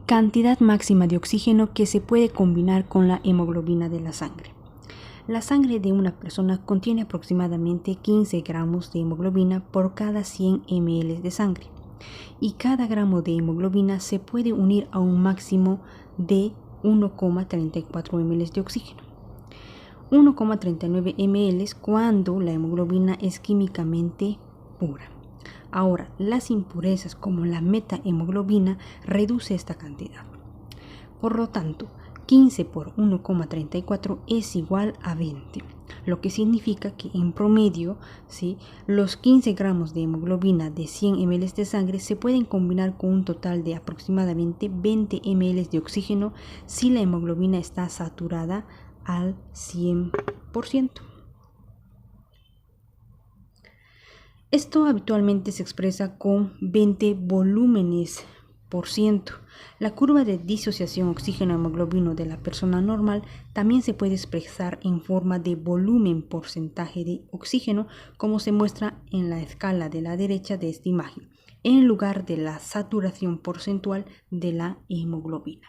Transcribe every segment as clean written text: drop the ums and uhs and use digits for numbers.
Cantidad máxima de oxígeno que se puede combinar con la hemoglobina de la sangre. La sangre de una persona contiene aproximadamente 15 gramos de hemoglobina por cada 100 ml de sangre, y cada gramo de hemoglobina se puede unir a un máximo de 1,34 ml de oxígeno. 1,39 ml cuando la hemoglobina es químicamente pura. Ahora, las impurezas como la metahemoglobina reduce esta cantidad. Por lo tanto, 15 por 1,34 es igual a 20, lo que significa que en promedio, ¿sí?, los 15 gramos de hemoglobina de 100 ml de sangre se pueden combinar con un total de aproximadamente 20 ml de oxígeno si la hemoglobina está saturada al 100%. Esto habitualmente se expresa con 20 volúmenes por ciento. La curva de disociación oxígeno-hemoglobino de la persona normal también se puede expresar en forma de volumen porcentaje de oxígeno, como se muestra en la escala de la derecha de esta imagen, en lugar de la saturación porcentual de la hemoglobina.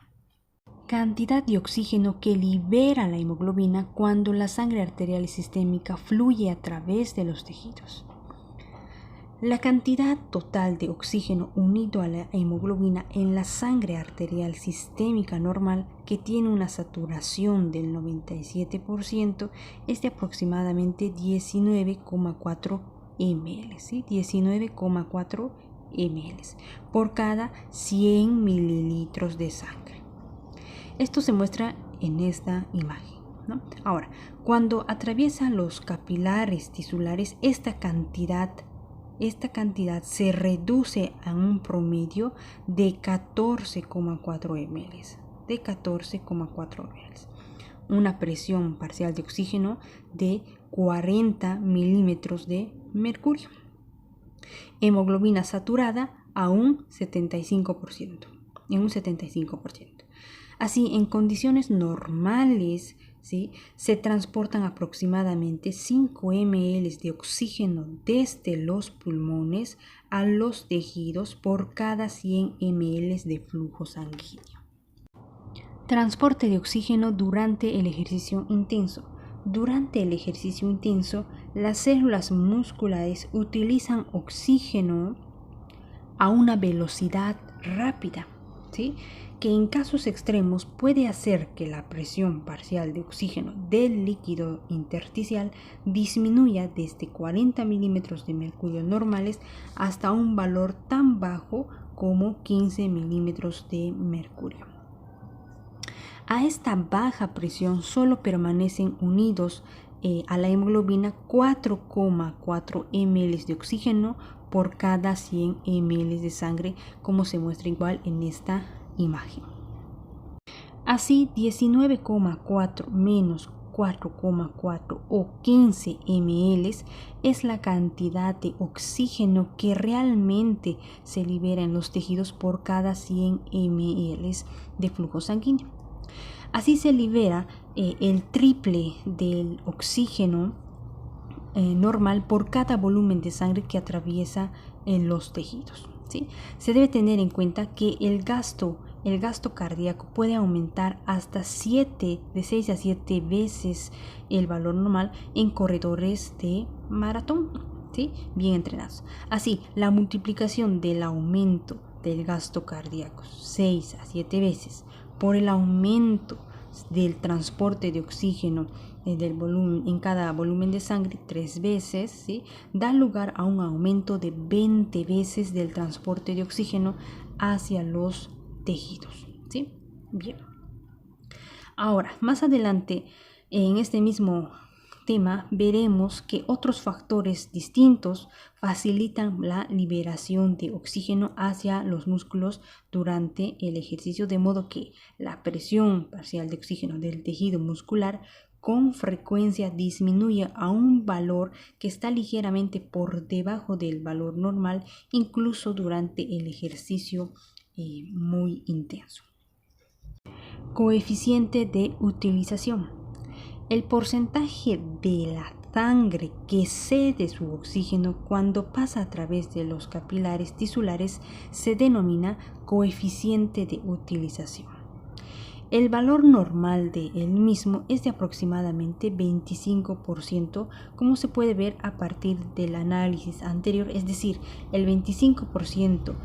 Cantidad de oxígeno que libera la hemoglobina cuando la sangre arterial y sistémica fluye a través de los tejidos. La cantidad total de oxígeno unido a la hemoglobina en la sangre arterial sistémica normal, que tiene una saturación del 97%, es de aproximadamente 19,4 ml, ¿sí? 19,4 ml por cada 100 mililitros de sangre. Esto se muestra en esta imagen, ¿no? Ahora, cuando atraviesa los capilares tisulares, esta cantidad se reduce a un promedio de 14,4 ml, una presión parcial de oxígeno de 40 milímetros de mercurio, hemoglobina saturada a un 75%, Así, en condiciones normales, ¿sí?, se transportan aproximadamente 5 ml de oxígeno desde los pulmones a los tejidos por cada 100 ml de flujo sanguíneo. Transporte de oxígeno durante el ejercicio intenso. Durante el ejercicio intenso, las células musculares utilizan oxígeno a una velocidad rápida, ¿sí?, que en casos extremos puede hacer que la presión parcial de oxígeno del líquido intersticial disminuya desde 40 milímetros de mercurio normales hasta un valor tan bajo como 15 milímetros de mercurio. A esta baja presión solo permanecen unidos a la hemoglobina 4,4 ml de oxígeno por cada 100 ml de sangre, como se muestra igual en esta imagen. Así, 19,4 menos 4,4 o 15 ml es la cantidad de oxígeno que realmente se libera en los tejidos por cada 100 ml de flujo sanguíneo. Así se libera el triple del oxígeno normal por cada volumen de sangre que atraviesa los tejidos, ¿sí? Se debe tener en cuenta que el gasto cardíaco puede aumentar hasta de 6 a 7 veces el valor normal en corredores de maratón, ¿sí?, bien entrenados. Así, la multiplicación del aumento del gasto cardíaco 6 a 7 veces por el aumento del transporte de oxígeno del volumen en cada volumen de sangre 3 veces, ¿sí?, da lugar a un aumento de 20 veces del transporte de oxígeno hacia los tejidos, ¿sí? Bien. Ahora, más adelante en este mismo tema veremos que otros factores distintos facilitan la liberación de oxígeno hacia los músculos durante el ejercicio, de modo que la presión parcial de oxígeno del tejido muscular con frecuencia disminuye a un valor que está ligeramente por debajo del valor normal, incluso durante el ejercicio muy intenso. Coeficiente de utilización. El porcentaje de la sangre que cede su oxígeno cuando pasa a través de los capilares tisulares se denomina coeficiente de utilización. El valor normal de él mismo es de aproximadamente 25%, como se puede ver a partir del análisis anterior, es decir, el 25%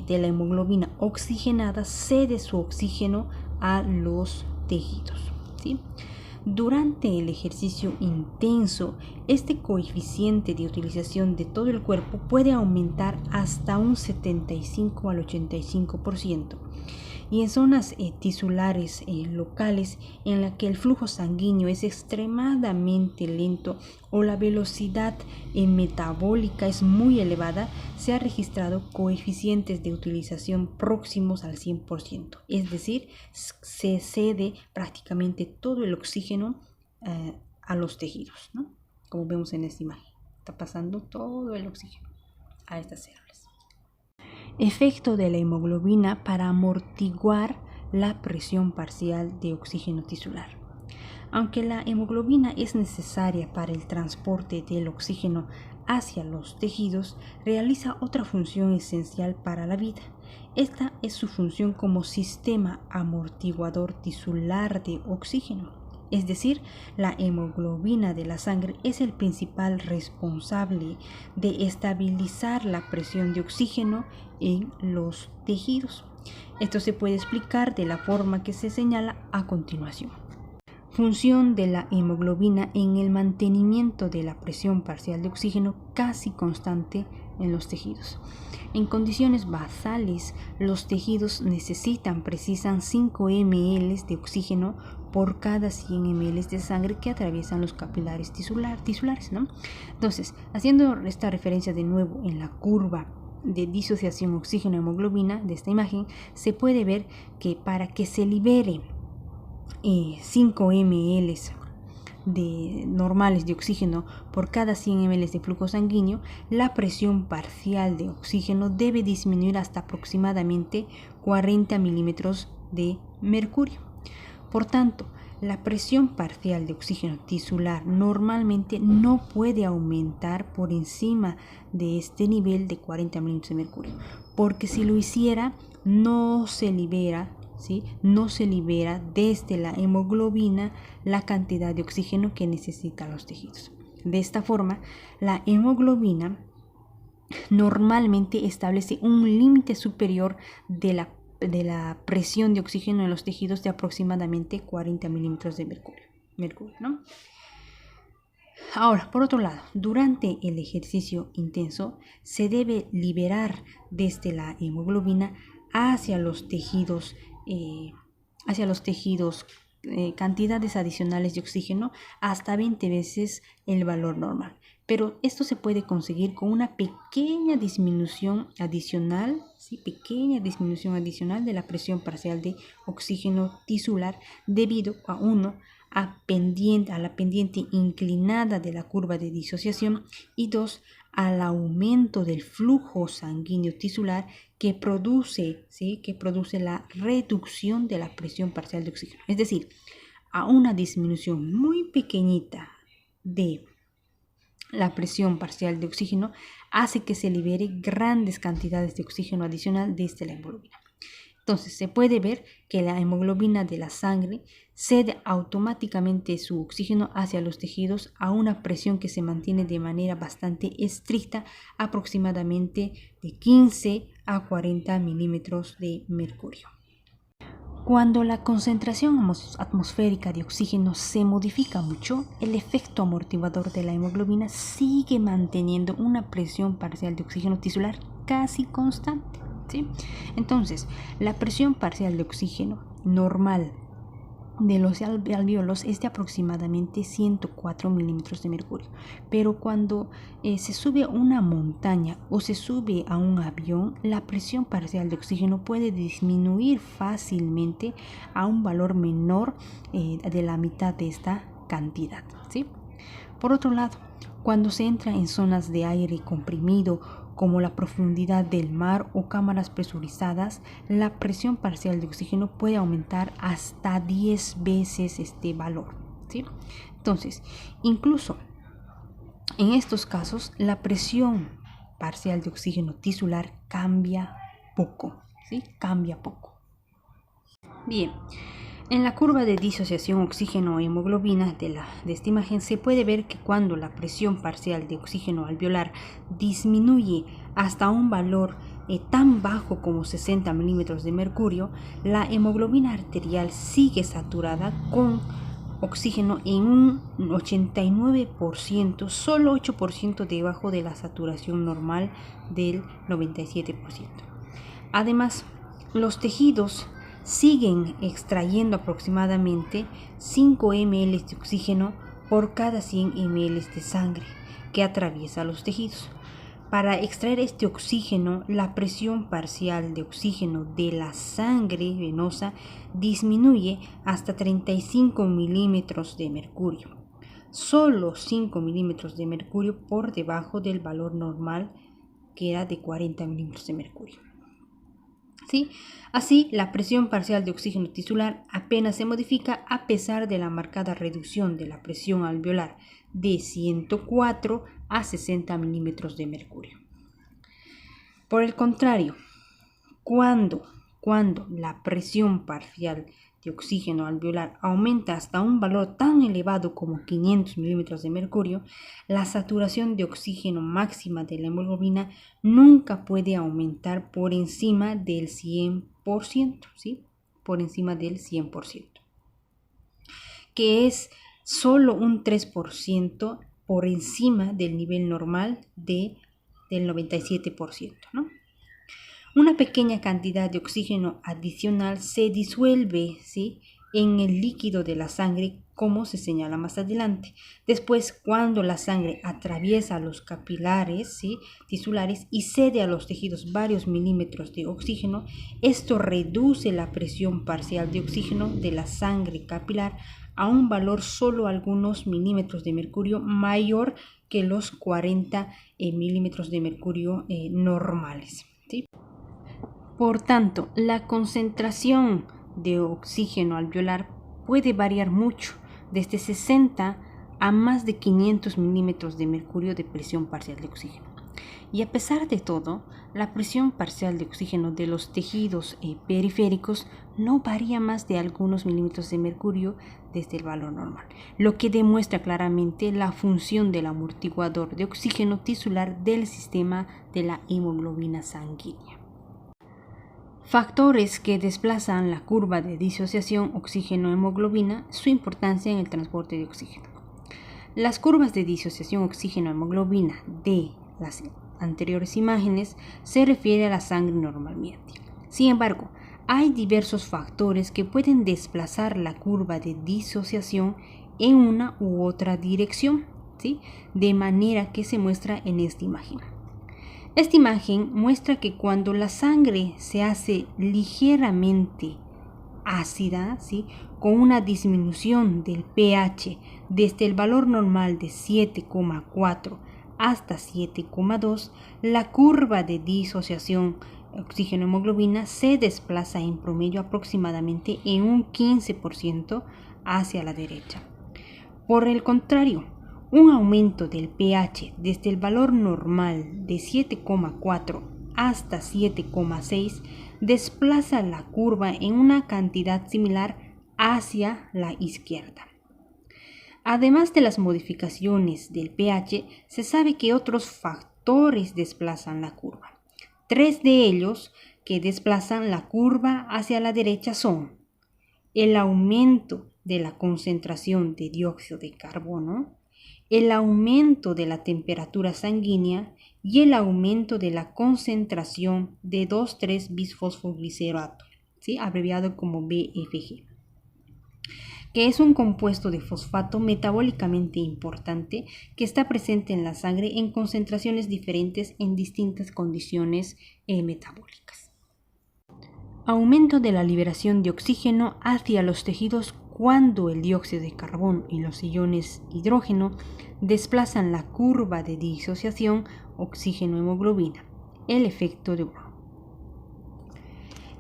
de la hemoglobina oxigenada cede su oxígeno a los tejidos, ¿sí? Durante el ejercicio intenso, este coeficiente de utilización de todo el cuerpo puede aumentar hasta un 75 al 85%. Y en zonas tisulares locales en la que el flujo sanguíneo es extremadamente lento o la velocidad metabólica es muy elevada, se ha registrado coeficientes de utilización próximos al 100%. Es decir, se cede prácticamente todo el oxígeno a los tejidos, ¿no? Como vemos en esta imagen, está pasando todo el oxígeno a estas células. Efecto de la hemoglobina para amortiguar la presión parcial de oxígeno tisular. Aunque la hemoglobina es necesaria para el transporte del oxígeno hacia los tejidos, realiza otra función esencial para la vida. Esta es su función como sistema amortiguador tisular de oxígeno. Es decir, la hemoglobina de la sangre es el principal responsable de estabilizar la presión de oxígeno en los tejidos. Esto se puede explicar de la forma que se señala a continuación. Función de la hemoglobina en el mantenimiento de la presión parcial de oxígeno casi constante en los tejidos. En condiciones basales, los tejidos precisan 5 ml de oxígeno por cada 100 ml de sangre que atraviesan los capilares tisulares, ¿no? Entonces, haciendo esta referencia de nuevo en la curva de disociación oxígeno-hemoglobina de esta imagen, se puede ver que para que se libere 5 ml normales de oxígeno por cada 100 ml de flujo sanguíneo, la presión parcial de oxígeno debe disminuir hasta aproximadamente 40 milímetros de mercurio. Por tanto, la presión parcial de oxígeno tisular normalmente no puede aumentar por encima de este nivel de 40 milímetros de mercurio, porque si lo hiciera no se libera desde la hemoglobina la cantidad de oxígeno que necesitan los tejidos. De esta forma, la hemoglobina normalmente establece un límite superior de la presión de oxígeno en los tejidos de aproximadamente 40 milímetros de mercurio, ¿no? Ahora, por otro lado, durante el ejercicio intenso se debe liberar desde la hemoglobina hacia los tejidos cantidades adicionales de oxígeno hasta 20 veces el valor normal. Pero esto se puede conseguir con una pequeña disminución adicional de la presión parcial de oxígeno tisular debido a la pendiente inclinada de la curva de disociación y 2, al aumento del flujo sanguíneo tisular que produce la reducción de la presión parcial de oxígeno. Es decir, a una disminución muy pequeñita de la presión parcial de oxígeno hace que se libere grandes cantidades de oxígeno adicional desde la hemoglobina. Entonces, se puede ver que la hemoglobina de la sangre cede automáticamente su oxígeno hacia los tejidos a una presión que se mantiene de manera bastante estricta, aproximadamente de 15 a 40 milímetros de mercurio. Cuando la concentración atmosférica de oxígeno se modifica mucho, el efecto amortiguador de la hemoglobina sigue manteniendo una presión parcial de oxígeno tisular casi constante, ¿sí? Entonces, la presión parcial de oxígeno normal de los alvéolos es de aproximadamente 104 milímetros de mercurio, pero cuando se sube a una montaña o se sube a un avión, la presión parcial de oxígeno puede disminuir fácilmente a un valor menor de la mitad de esta cantidad, ¿sí? Por otro lado, cuando se entra en zonas de aire comprimido como la profundidad del mar o cámaras presurizadas, la presión parcial de oxígeno puede aumentar hasta 10 veces este valor, ¿sí? Entonces, incluso En estos casos, la presión parcial de oxígeno tisular cambia poco, ¿sí? Cambia poco. Bien, en la curva de disociación oxígeno-hemoglobina de esta imagen se puede ver que cuando la presión parcial de oxígeno alveolar disminuye hasta un valor tan bajo como 60 milímetros de mercurio, la hemoglobina arterial sigue saturada con oxígeno en un 89%, solo 8% debajo de la saturación normal del 97%. Además, los tejidos siguen extrayendo aproximadamente 5 ml de oxígeno por cada 100 ml de sangre que atraviesa los tejidos. Para extraer este oxígeno, la presión parcial de oxígeno de la sangre venosa disminuye hasta 35 milímetros de mercurio. Solo 5 milímetros de mercurio por debajo del valor normal, que era de 40 milímetros de mercurio. ¿Sí? Así, la presión parcial de oxígeno tisular apenas se modifica a pesar de la marcada reducción de la presión alveolar de 104 a 60 milímetros de mercurio. Por el contrario, cuando la presión parcial de oxígeno alveolar aumenta hasta un valor tan elevado como 500 milímetros de mercurio, la saturación de oxígeno máxima de la hemoglobina nunca puede aumentar por encima del 100%, ¿sí? Por encima del 100%, que es solo un 3% por encima del nivel normal del 97%, ¿no? Una pequeña cantidad de oxígeno adicional se disuelve, ¿sí?, en el líquido de la sangre, como se señala más adelante. Después, cuando la sangre atraviesa los capilares, ¿sí?, tisulares y cede a los tejidos varios milímetros de oxígeno, esto reduce la presión parcial de oxígeno de la sangre capilar a un valor solo algunos milímetros de mercurio mayor que los 40 milímetros de mercurio normales, ¿sí? Por tanto, la concentración de oxígeno alveolar puede variar mucho, desde 60 a más de 500 milímetros de mercurio de presión parcial de oxígeno. Y a pesar de todo, la presión parcial de oxígeno de los tejidos periféricos no varía más de algunos milímetros de mercurio desde el valor normal, lo que demuestra claramente la función del amortiguador de oxígeno tisular del sistema de la hemoglobina sanguínea. Factores que desplazan la curva de disociación oxígeno-hemoglobina, su importancia en el transporte de oxígeno. Las curvas de disociación oxígeno-hemoglobina de las anteriores imágenes se refiere a la sangre normalmente. Sin embargo, hay diversos factores que pueden desplazar la curva de disociación en una u otra dirección, ¿sí?, de manera que se muestra en esta imagen. Esta imagen muestra que cuando la sangre se hace ligeramente ácida, ¿sí?, con una disminución del pH desde el valor normal de 7,4 hasta 7,2, la curva de disociación oxígeno-hemoglobina se desplaza en promedio aproximadamente en un 15% hacia la derecha. Por el contrario, un aumento del pH desde el valor normal de 7,4 hasta 7,6 desplaza la curva en una cantidad similar hacia la izquierda. Además de las modificaciones del pH, se sabe que otros factores desplazan la curva. 3 de ellos que desplazan la curva hacia la derecha son el aumento de la concentración de dióxido de carbono, el aumento de la temperatura sanguínea y el aumento de la concentración de 2,3-bisfosfoglicerato, ¿sí?, abreviado como BFG, que es un compuesto de fosfato metabólicamente importante que está presente en la sangre en concentraciones diferentes en distintas condiciones metabólicas. Aumento de la liberación de oxígeno hacia los tejidos cuando el dióxido de carbono y los iones hidrógeno desplazan la curva de disociación oxígeno-hemoglobina, el efecto de Brown.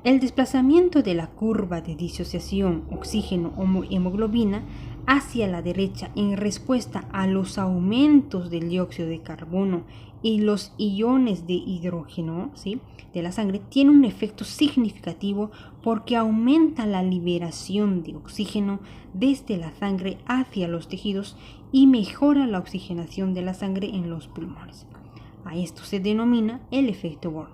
El desplazamiento de la curva de disociación oxígeno-hemoglobina hacia la derecha en respuesta a los aumentos del dióxido de carbono y los iones de hidrógeno, ¿sí?, de la sangre, tiene un efecto significativo porque aumenta la liberación de oxígeno desde la sangre hacia los tejidos y mejora la oxigenación de la sangre en los pulmones. A esto se denomina el efecto Bohr.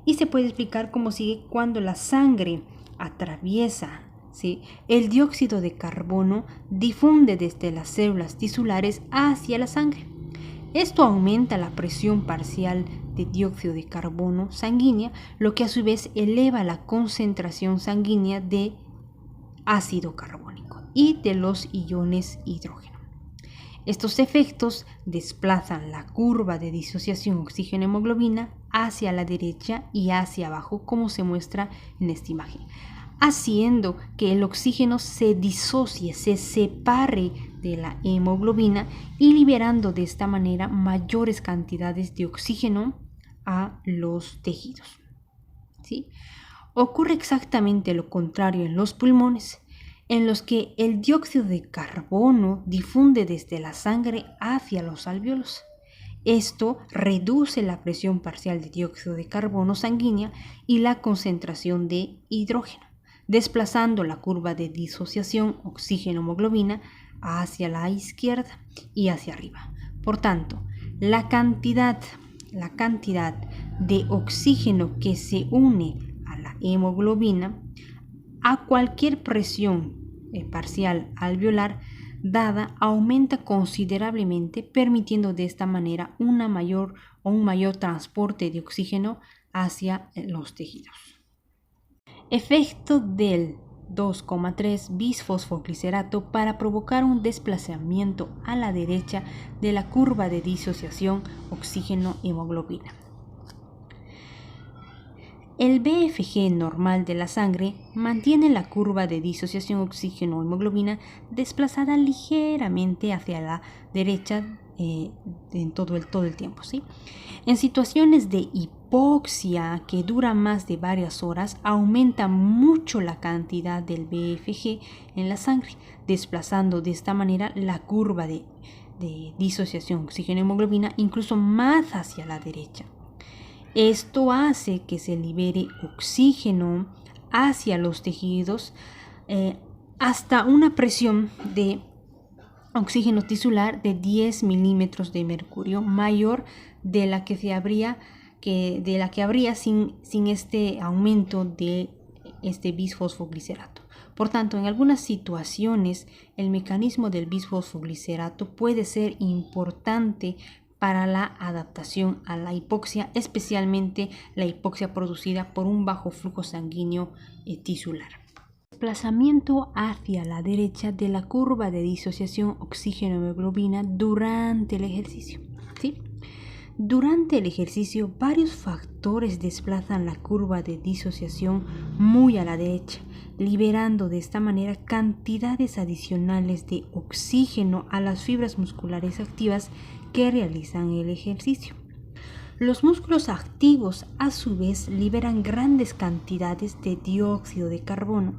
Y se puede explicar cómo sigue: cuando la sangre atraviesa, ¿sí?, el dióxido de carbono, difunde desde las células tisulares hacia la sangre. Esto aumenta la presión parcial de dióxido de carbono sanguínea, lo que a su vez eleva la concentración sanguínea de ácido carbónico y de los iones hidrógeno. Estos efectos desplazan la curva de disociación oxígeno-hemoglobina hacia la derecha y hacia abajo, como se muestra en esta imagen, haciendo que el oxígeno se disocie, se separe de la hemoglobina y liberando de esta manera mayores cantidades de oxígeno a los tejidos, ¿sí? Ocurre exactamente lo contrario en los pulmones, en los que el dióxido de carbono difunde desde la sangre hacia los alvéolos. Esto reduce la presión parcial de dióxido de carbono sanguínea y la concentración de hidrógeno, desplazando la curva de disociación oxígeno-hemoglobina hacia la izquierda y hacia arriba. Por tanto, la cantidad de oxígeno que se une a la hemoglobina a cualquier presión parcial alveolar dada aumenta considerablemente, permitiendo de esta manera un mayor transporte de oxígeno hacia los tejidos. Efecto del 2,3 bisfosfoglicerato para provocar un desplazamiento a la derecha de la curva de disociación oxígeno-hemoglobina. El BFG normal de la sangre mantiene la curva de disociación oxígeno-hemoglobina desplazada ligeramente hacia la derecha en todo el tiempo, ¿sí? En situaciones de hipoxia que dura más de varias horas, aumenta mucho la cantidad del BFG en la sangre, desplazando de esta manera la curva de disociación oxígeno-hemoglobina incluso más hacia la derecha. Esto hace que se libere oxígeno hacia los tejidos hasta una presión de oxígeno tisular de 10 milímetros de mercurio, mayor de la que habría sin este aumento de este bisfosfoglicerato. Por tanto, en algunas situaciones el mecanismo del bisfosfoglicerato puede ser importante para la adaptación a la hipoxia, especialmente la hipoxia producida por un bajo flujo sanguíneo tisular. Desplazamiento hacia la derecha de la curva de disociación oxígeno-hemoglobina durante el ejercicio, ¿sí? Durante el ejercicio, varios factores desplazan la curva de disociación muy a la derecha, liberando de esta manera cantidades adicionales de oxígeno a las fibras musculares activas que realizan el ejercicio. Los músculos activos, a su vez, liberan grandes cantidades de dióxido de carbono.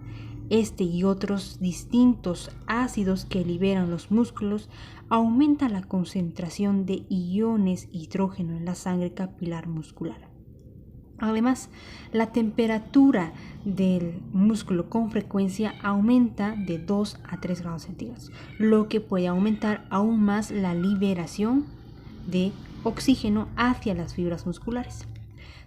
Este y otros distintos ácidos que liberan los músculos aumenta la concentración de iones hidrógeno en la sangre capilar muscular. Además, la temperatura del músculo con frecuencia aumenta de 2 a 3 grados centígrados, lo que puede aumentar aún más la liberación de oxígeno hacia las fibras musculares.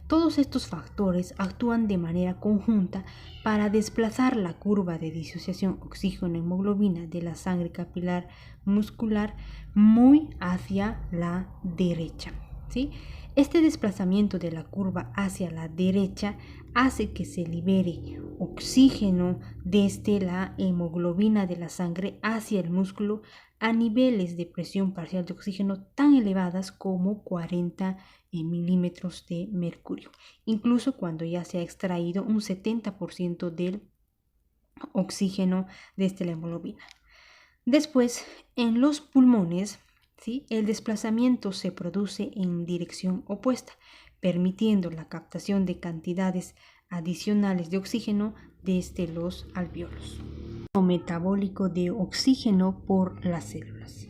Todos estos factores actúan de manera conjunta para desplazar la curva de disociación oxígeno-hemoglobina de la sangre capilar muscular muy hacia la derecha, ¿sí? Este desplazamiento de la curva hacia la derecha hace que se libere oxígeno desde la hemoglobina de la sangre hacia el músculo a niveles de presión parcial de oxígeno tan elevadas como 40 milímetros de mercurio, incluso cuando ya se ha extraído un 70% del oxígeno desde la hemoglobina. Después, en los pulmones, ¿sí?, el desplazamiento se produce en dirección opuesta, permitiendo la captación de cantidades adicionales de oxígeno desde los alvéolos. metabólico de oxígeno por las células.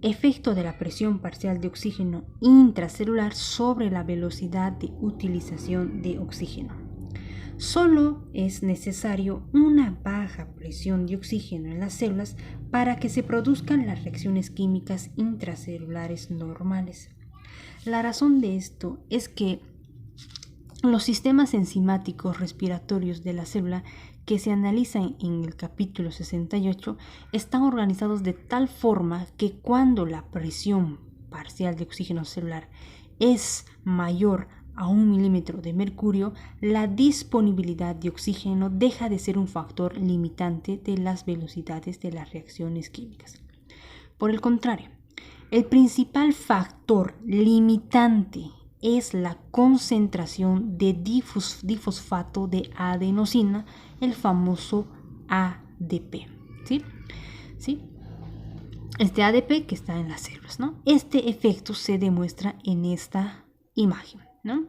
Efecto de la presión parcial de oxígeno intracelular sobre la velocidad de utilización de oxígeno. Solo es necesario una baja presión de oxígeno en las células para que se produzcan las reacciones químicas intracelulares normales. La razón de esto es que los sistemas enzimáticos respiratorios de la célula que se analizan en el capítulo 68 están organizados de tal forma que cuando la presión parcial de oxígeno celular es mayor a 1 milímetro de mercurio, la disponibilidad de oxígeno deja de ser un factor limitante de las velocidades de las reacciones químicas. Por el contrario, el principal factor limitante es la concentración de difosfato de adenosina, el famoso ADP. ¿Sí? Este ADP que está en las células, ¿no? Este efecto se demuestra en esta imagen, ¿no?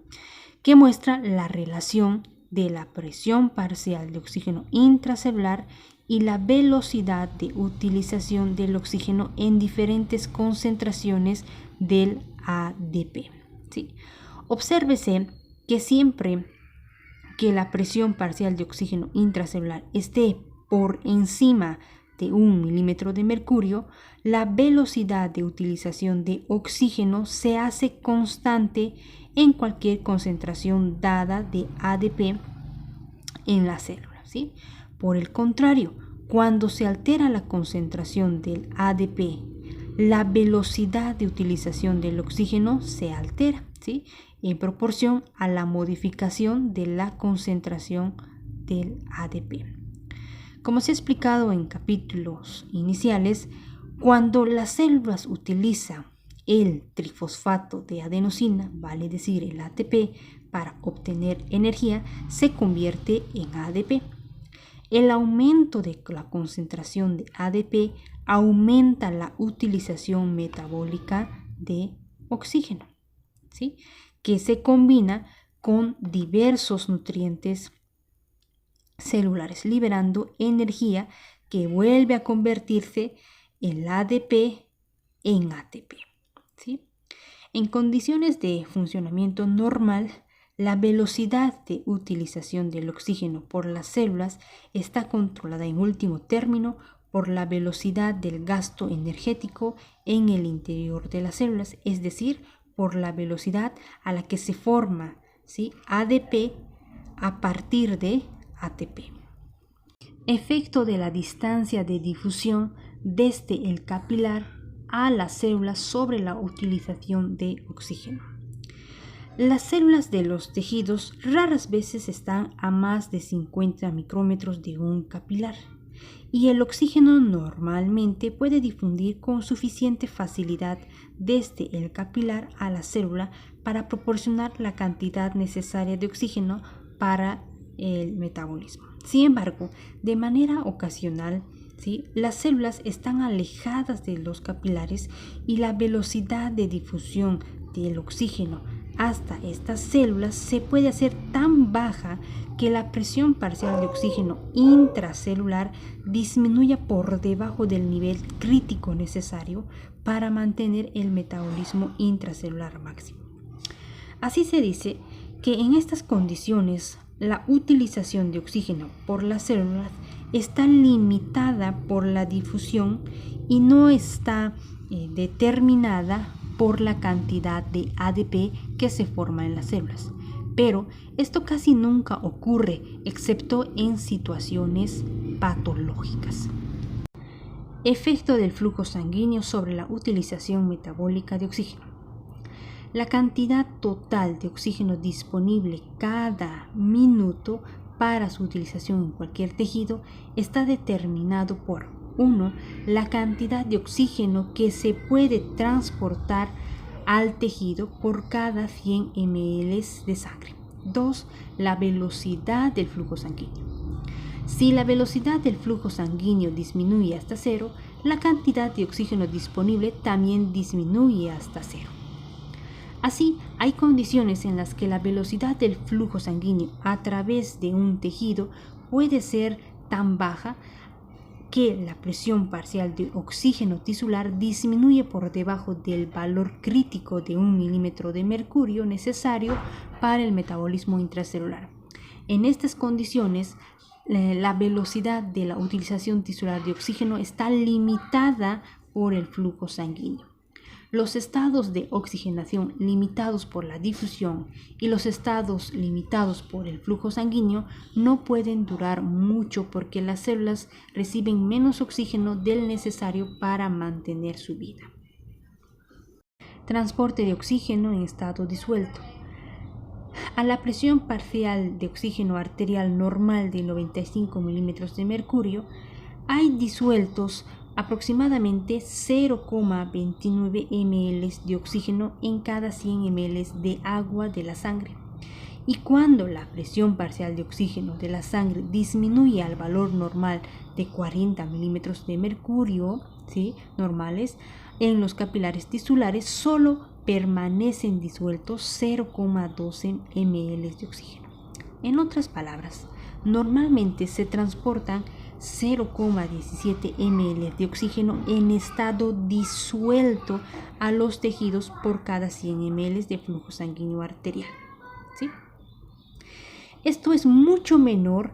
Que muestra la relación de la presión parcial de oxígeno intracelular y la velocidad de utilización del oxígeno en diferentes concentraciones del ADP. ¿Sí? Obsérvese que siempre que la presión parcial de oxígeno intracelular esté por encima de 1 milímetro de mercurio, la velocidad de utilización de oxígeno se hace constante en cualquier concentración dada de ADP en la célula, ¿sí? Por el contrario, cuando se altera la concentración del ADP, la velocidad de utilización del oxígeno se altera, ¿sí? En proporción a la modificación de la concentración del ADP. Como se ha explicado en capítulos iniciales, cuando las células utilizan el trifosfato de adenosina, vale decir el ATP, para obtener energía, se convierte en ADP. El aumento de la concentración de ADP aumenta la utilización metabólica de oxígeno, ¿sí? Que se combina con diversos nutrientes celulares, liberando energía que vuelve a convertirse el ADP en ATP, ¿sí? En condiciones de funcionamiento normal, la velocidad de utilización del oxígeno por las células está controlada en último término por la velocidad del gasto energético en el interior de las células, es decir, por la velocidad a la que se forma, ¿sí? ADP a partir de ATP. Efecto de la distancia de difusión desde el capilar a las células sobre la utilización de oxígeno. Las células de los tejidos raras veces están a más de 50 micrómetros de un capilar y el oxígeno normalmente puede difundir con suficiente facilidad desde el capilar a la célula para proporcionar la cantidad necesaria de oxígeno para el metabolismo. Sin embargo, de manera ocasional, ¿sí? Las células están alejadas de los capilares y la velocidad de difusión del oxígeno hasta estas células se puede hacer tan baja que la presión parcial de oxígeno intracelular disminuya por debajo del nivel crítico necesario para mantener el metabolismo intracelular máximo. Así se dice que en estas condiciones la utilización de oxígeno por las células está limitada por la difusión y no está determinada por la cantidad de ADP que se forma en las células. Pero esto casi nunca ocurre, excepto en situaciones patológicas. Efecto del flujo sanguíneo sobre la utilización metabólica de oxígeno. La cantidad total de oxígeno disponible cada minuto para su utilización en cualquier tejido está determinado por 1. La cantidad de oxígeno que se puede transportar al tejido por cada 100 ml de sangre. 2. La velocidad del flujo sanguíneo. Si la velocidad del flujo sanguíneo disminuye hasta 0, la cantidad de oxígeno disponible también disminuye hasta 0. Así, hay condiciones en las que la velocidad del flujo sanguíneo a través de un tejido puede ser tan baja que la presión parcial de oxígeno tisular disminuye por debajo del valor crítico de 1 milímetro de mercurio necesario para el metabolismo intracelular. En estas condiciones, la velocidad de la utilización tisular de oxígeno está limitada por el flujo sanguíneo. Los estados de oxigenación limitados por la difusión y los estados limitados por el flujo sanguíneo no pueden durar mucho porque las células reciben menos oxígeno del necesario para mantener su vida. Transporte de oxígeno en estado disuelto. A la presión parcial de oxígeno arterial normal de 95 milímetros de mercurio, hay disueltos aproximadamente 0,29 ml de oxígeno en cada 100 ml de agua de la sangre. Y cuando la presión parcial de oxígeno de la sangre disminuye al valor normal de 40 milímetros de mercurio, normales, en los capilares tisulares solo permanecen disueltos 0,12 ml de oxígeno. En otras palabras, normalmente se transportan 0,17 ml de oxígeno en estado disuelto a los tejidos por cada 100 ml de flujo sanguíneo arterial. ¿Sí? Esto es mucho menor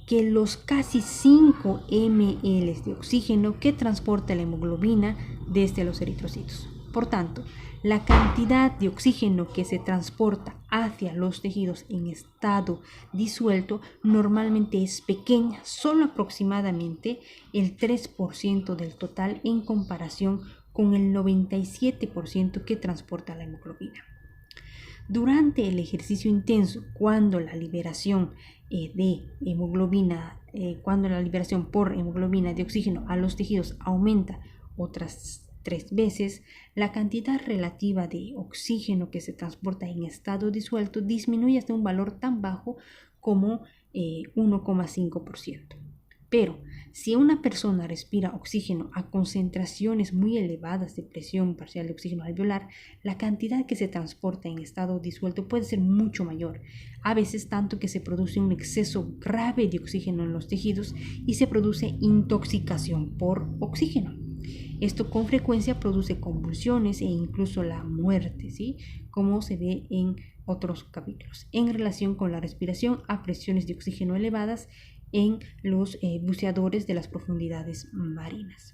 que los casi 5 ml de oxígeno que transporta la hemoglobina desde los eritrocitos. Por tanto, la cantidad de oxígeno que se transporta hacia los tejidos en estado disuelto normalmente es pequeña, solo aproximadamente el 3% del total en comparación con el 97% que transporta la hemoglobina. Durante el ejercicio intenso, cuando la liberación por hemoglobina de oxígeno a los tejidos aumenta otras 3 veces, la cantidad relativa de oxígeno que se transporta en estado disuelto disminuye hasta un valor tan bajo como 1,5%. Pero si una persona respira oxígeno a concentraciones muy elevadas de presión parcial de oxígeno alveolar, la cantidad que se transporta en estado disuelto puede ser mucho mayor, a veces tanto que se produce un exceso grave de oxígeno en los tejidos y se produce intoxicación por oxígeno. Esto con frecuencia produce convulsiones e incluso la muerte, como se ve en otros capítulos, en relación con la respiración a presiones de oxígeno elevadas en los buceadores de las profundidades marinas.